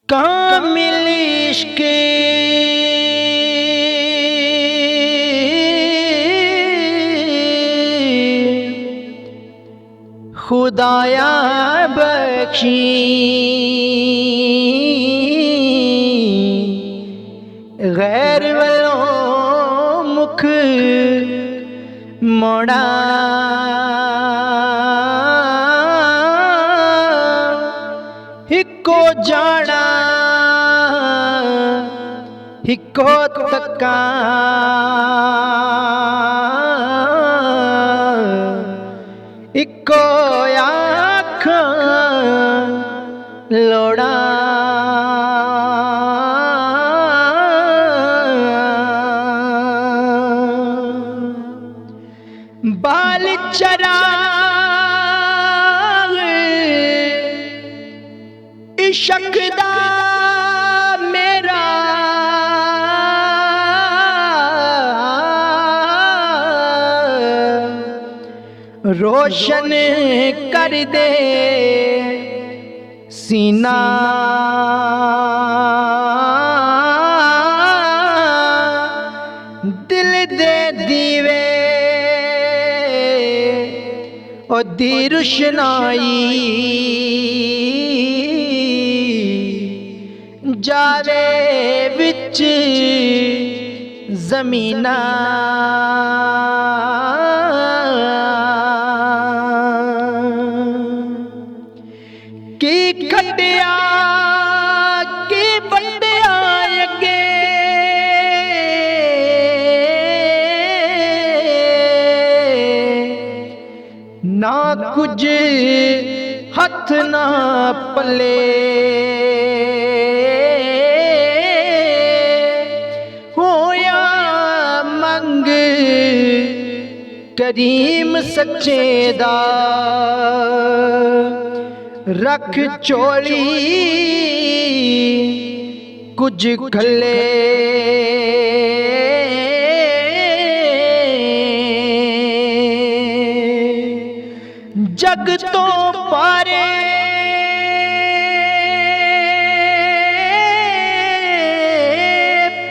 कामिल इश्क खुदाया बख्शी गैर वालों मुख मोड़ा हिको जाना हिको तका इको आँख लोड़ा बाल चराग इश्क दा मेरा रोशन कर दे सीना दिल दे दीवे ओ दी रुशनाई जावे विच ज़मीना की खटिया की बंडिया अगे ना कुछ हथ ना पले होया मंग करीम सच्चे दा रख चोली कुछ खले जग तो पारे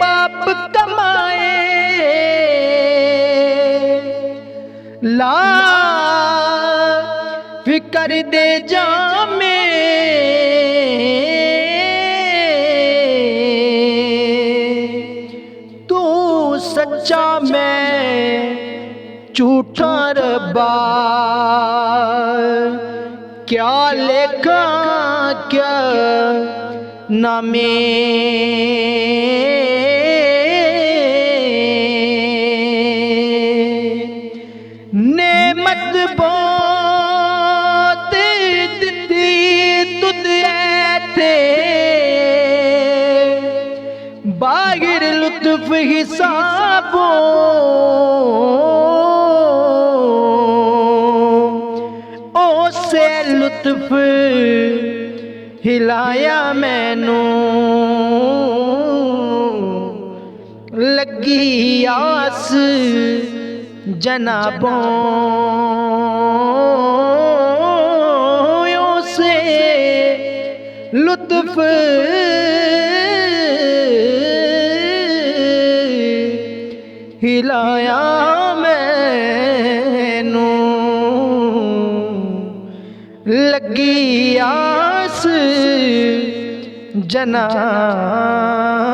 पाप कमाए ला फिकर दे जामे तू सच्चा मैं झूठा रब्बा क्या लेखा क्या नामे नेमत बहुत दी तुझे थे बागिर लुत्फ हिसाबों से लुत्फ हिलाया मैनू लगी आस जनाबों से लुत्फ हिलाया मैनू लगी आस जनाबों